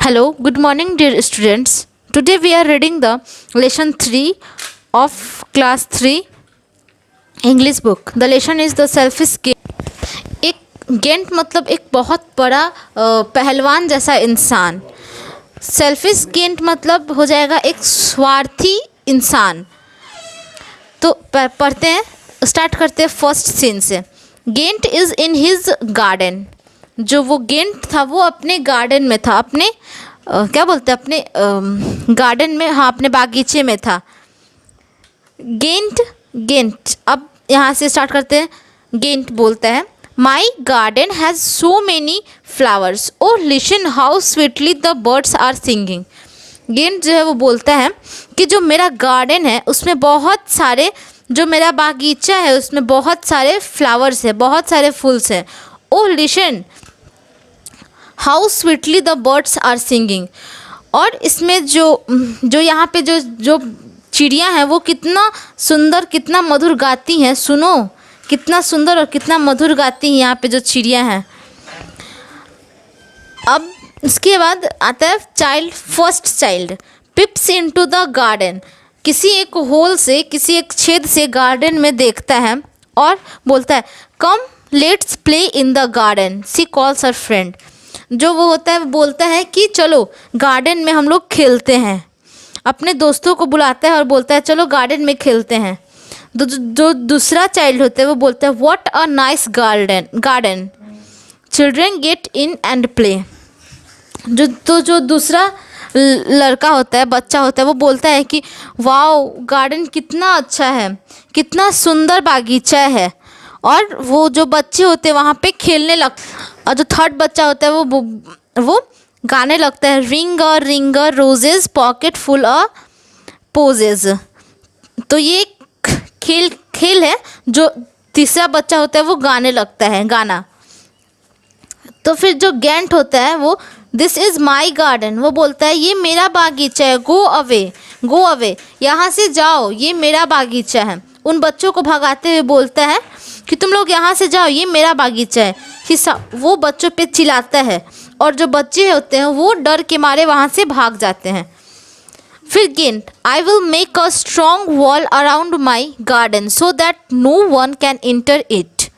Hello, good morning, dear students. Today we are reading the lesson 3 of class 3 English book. The lesson is the selfish gain. एक giant मतलब एक बहुत बड़ा पहलवान जैसा इंसान. सेल्फिश गेंट मतलब हो जाएगा एक स्वार्थी इंसान. तो पढ़ते हैं, स्टार्ट करते हैं फर्स्ट सीन से. Giant is in his garden. जो वो गेंट था वो अपने गार्डन में था, अपने क्या बोलते हैं, अपने गार्डन में, हाँ अपने बागीचे में था. गेंट अब यहाँ से स्टार्ट करते हैं. गेंट बोलता है, my garden has so many flowers, oh listen how sweetly the birds are singing. Giant जो है वो बोलता है कि जो मेरा गार्डन है उसमें बहुत सारे, जो मेरा बागीचा है उसमें बहुत सारे फ्लावर्स है, बहुत सारे फूल्स हैं. Oh listen how sweetly the birds are singing. और इसमें जो यहाँ पे जो चिड़िया हैं वो कितना सुंदर, कितना मधुर गाती हैं. सुनो कितना सुंदर और कितना मधुर गाती हैं यहाँ पे जो चिड़िया हैं. अब इसके बाद आता है child. First child पिप्स into the garden. किसी एक होल से, किसी एक छेद से गार्डन में देखता है और बोलता है, come let's play in the garden. She calls her friend. जो वो होता है वो बोलता है कि चलो गार्डन में हम लोग खेलते हैं. अपने दोस्तों को बुलाता है और बोलता है चलो गार्डन में खेलते हैं. जो दूसरा चाइल्ड होता है वो बोलता है, what a nice garden children get in and play. जो दूसरा लड़का होता है, बच्चा होता है, वो बोलता है कि वाओ गार्डन कितना अच्छा है, कितना सुंदर बागीचा है. और वो जो बच्चे होते हैं वहाँ पे खेलने और जो थर्ड बच्चा होता है वो गाने लगता है, ring a roses pocket full of posies. तो ये खेल है. जो तीसरा बच्चा होता है वो गाने लगता है गाना. तो फिर जो गेंट होता है वो, दिस इज़ माई गार्डन, वो बोलता है ये मेरा बागीचा है. गो अवे यहाँ से जाओ, ये मेरा बागीचा है. उन बच्चों को भगाते हुए बोलता है कि तुम लोग यहाँ से जाओ, ये मेरा बागीचा है. वो बच्चों पे चिल्लाता है और जो बच्चे होते हैं वो डर के मारे वहाँ से भाग जाते हैं. फिर giant, I will make a strong wall around my garden so that no one can enter it.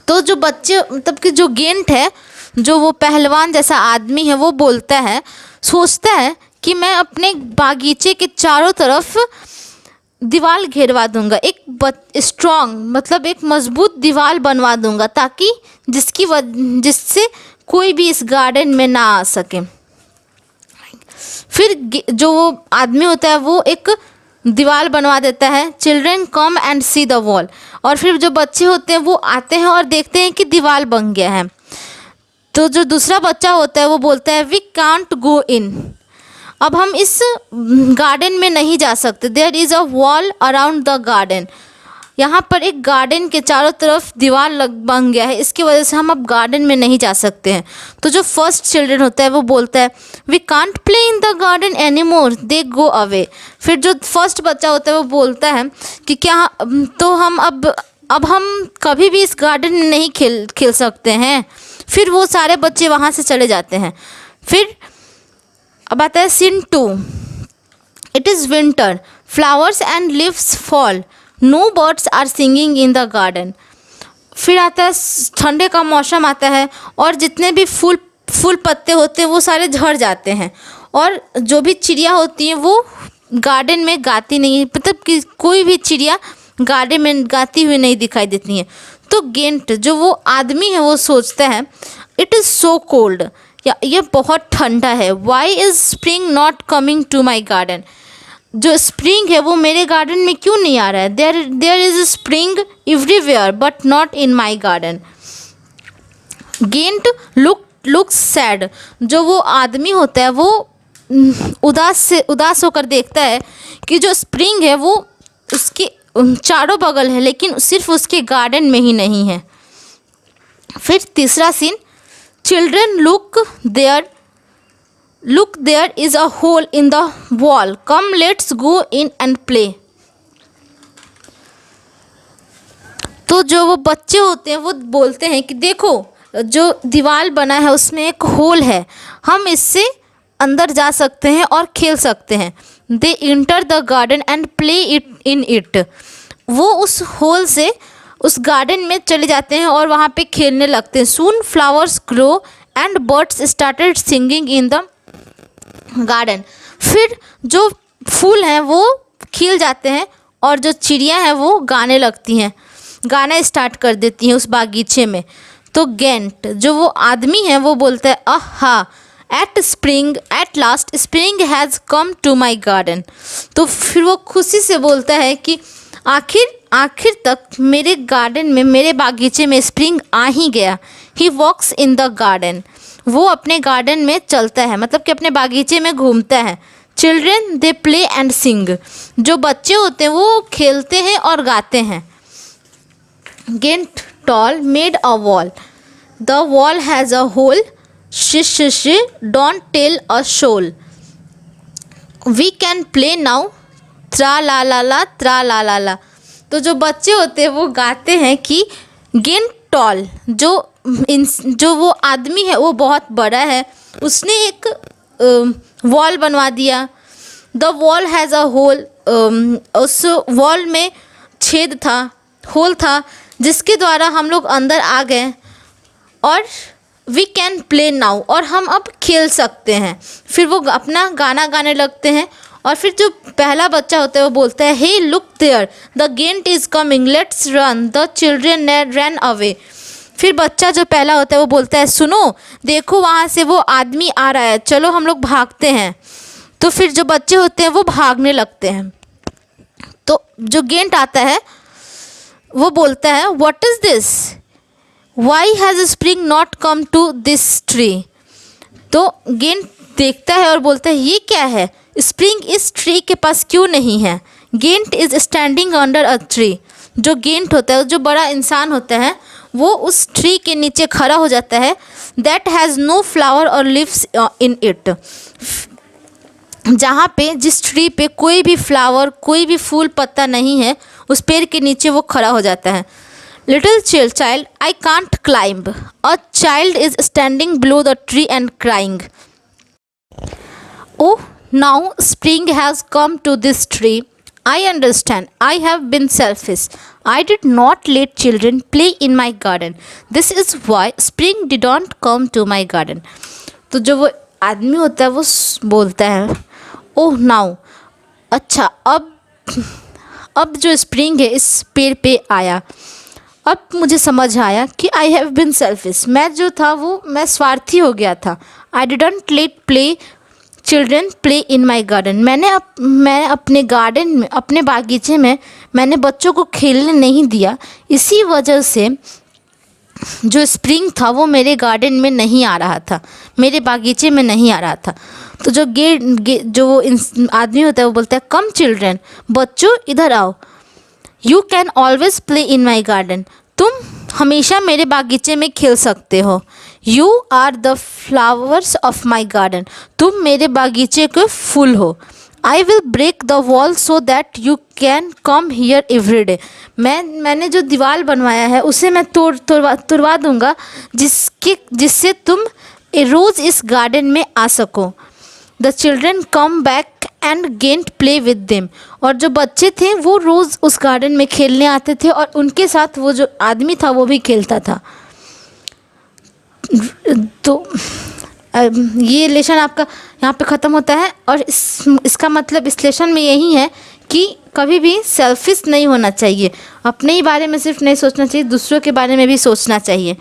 तो जो बच्चे, मतलब कि जो गेंट है, जो वो पहलवान जैसा आदमी है, वो बोलता है, सोचता है कि मैं अपने बागीचे के चारों तरफ दीवार घेरवा दूंगा. एक स्ट्रॉन्ग मतलब एक मजबूत दीवार बनवा दूंगा ताकि जिससे कोई भी इस गार्डन में ना आ सके. फिर जो वो आदमी होता है वो एक दीवार बनवा देता है. Children come and see the wall. और फिर जो बच्चे होते हैं वो आते हैं और देखते हैं कि दीवार बन गया है. तो जो दूसरा बच्चा होता है वो बोलता है, वी कांट गो इन. अब हम इस गार्डन में नहीं जा सकते. There is a wall around the garden. यहाँ पर एक गार्डन के चारों तरफ दीवार बन गया है, इसकी वजह से हम अब गार्डन में नहीं जा सकते हैं. तो जो फर्स्ट चिल्ड्रन होता है वो बोलता है, we can't play in the garden any more, they go away. फिर जो फर्स्ट बच्चा होता है वो बोलता है कि क्या तो हम अब हम कभी भी इस गार्डन में नहीं खेल सकते हैं. फिर वो सारे बच्चे वहाँ से चले जाते हैं. फिर अब आता है scene 2. It is winter, flowers and leaves fall, no birds are singing in the garden. फिर आता है ठंडे का मौसम आता है और जितने भी फूल पत्ते होते हैं वो सारे झड़ जाते हैं. और जो भी चिड़िया होती हैं वो गार्डन में गाती नहीं है, मतलब कि कोई भी चिड़िया गार्डन में गाती हुई नहीं दिखाई देती हैं. तो गेंट जो वो आदमी है वो सोचता है, इट इज़ सो कोल्ड, ये बहुत ठंडा है. Why is spring not coming to my garden. जो स्प्रिंग है वो मेरे गार्डन में क्यों नहीं आ रहा है. There is spring everywhere but not in my garden. Giant look sad. जो वो आदमी होता है वो उदास होकर देखता है कि जो स्प्रिंग है वो उसके चारों बगल है, लेकिन सिर्फ उसके गार्डन में ही नहीं है. फिर तीसरा scene, children look there is a hole in the wall, come let's go in and play. तो जो वो बच्चे होते हैं वो बोलते हैं कि देखो जो दीवार बना है उसमें एक होल है, हम इससे अंदर जा सकते हैं और खेल सकते हैं। They enter the garden and play it in it. वो उस होल से उस गार्डन में चले जाते हैं और वहाँ पे खेलने लगते हैं। Soon flowers grow and birds started singing in the garden. फिर जो फूल हैं वो खिल जाते हैं और जो चिड़िया हैं वो गाने लगती हैं, गाना स्टार्ट कर देती हैं उस बागीचे में। तो गेंट जो वो आदमी है वो बोलता है aha at last spring has come to my garden. तो फिर वो खुशी से बोलता है कि आखिर तक मेरे गार्डन में, मेरे बागीचे में स्प्रिंग आ ही गया। ही वॉक्स इन द गार्डन। वो अपने गार्डन में चलता है, मतलब कि अपने बागीचे में घूमता है। चिल्ड्रेन दे प्ले एंड सिंग। जो बच्चे होते हैं वो खेलते हैं और गाते हैं। Giant tall made a wall. The wall has a hole. Shh don't tell a soul. We can play now tra la ला। तो जो बच्चे होते हैं वो गाते हैं कि गेंट टॉल जो वो आदमी है वो बहुत बड़ा है, उसने एक वॉल बनवा दिया। The wall has a hole. उस वॉल में छेद था, होल था, जिसके द्वारा हम लोग अंदर आ गए। और वी कैन प्ले नाउ, और हम अब खेल सकते हैं। फिर वो अपना गाना गाने लगते हैं और फिर जो पहला बच्चा होता है वो बोलता है hey look there the giant is coming let's run. The children run away. फिर बच्चा जो पहला होता है वो बोलता है सुनो देखो वहाँ से वो आदमी आ रहा है, चलो हम लोग भागते हैं। तो फिर जो बच्चे होते हैं वो भागने लगते हैं। तो जो गेंट आता है वो बोलता है what is this, why has spring not come to this tree. तो गेंट देखता है और बोलता है ये क्या है, स्प्रिंग इस ट्री के पास क्यों नहीं है। Giant is standing under a tree. जो गेंट होता है, जो बड़ा इंसान होता है, वो उस ट्री के नीचे खड़ा हो जाता है। दैट हैज़ नो फ्लावर और लिव्स इन इट। जहाँ पे, जिस ट्री पे कोई भी फ्लावर, कोई भी फूल पत्ता नहीं है, उस पेड़ के नीचे वो खड़ा हो जाता है। Little child I can't climb. A child is standing below the tree and crying. Oh now spring has come to this tree. I understand. I have been selfish. I did not let children play in my garden. This is why spring did not come to my garden. तो जो वो आदमी होता है वो बोलता है ओह now, अच्छा अब जो स्प्रिंग है इस पेड़ पे आया, अब मुझे समझ आया कि आई हैव बिन सेल्फिश। मैं जो था वो मैं स्वार्थी हो गया था। I didn't late play children play in my garden. मैं अपने गार्डन में, अपने बागीचे में मैंने बच्चों को खेलने नहीं दिया। इसी वजह से जो स्प्रिंग था वो मेरे गार्डन में नहीं आ रहा था, मेरे बागीचे में नहीं आ रहा था। तो जो जो वो आदमी होता है वो बोलता है कम चिल्ड्रेन, बच्चों इधर आओ। You can always play in my garden. तुम हमेशा मेरे बागीचे में खेल सकते हो। You are the flowers of my garden. तुम मेरे बागीचे के फूल हो। I will break the wall so that you can come here every day. मैंने जो दीवार बनवाया है उसे मैं तोड़वा दूँगा जिससे तुम रोज़ इस गार्डन में आ सको। The children come back and giant play with them. और जो बच्चे थे वो रोज़ उस गार्डन में खेलने आते थे और उनके साथ वो जो आदमी था वो भी खेलता था। तो ये लेसन आपका यहाँ पे ख़त्म होता है। और इसका मतलब इस लेसन में यही है कि कभी भी सेल्फिश नहीं होना चाहिए। अपने ही बारे में सिर्फ नहीं सोचना चाहिए, दूसरों के बारे में भी सोचना चाहिए।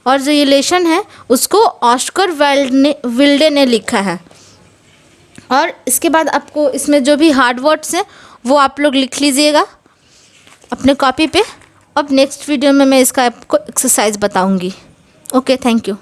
और जो ये लेसन है उसको ऑस्कर वाइल्डे ने लिखा है। और इसके बाद आपको इसमें जो भी हार्ड वर्ड्स हैं वो आप लोग लिख लीजिएगा अपने कॉपी पे। अब नेक्स्ट वीडियो में मैं इसका आपको एक्सरसाइज बताऊंगी। Okay, thank you.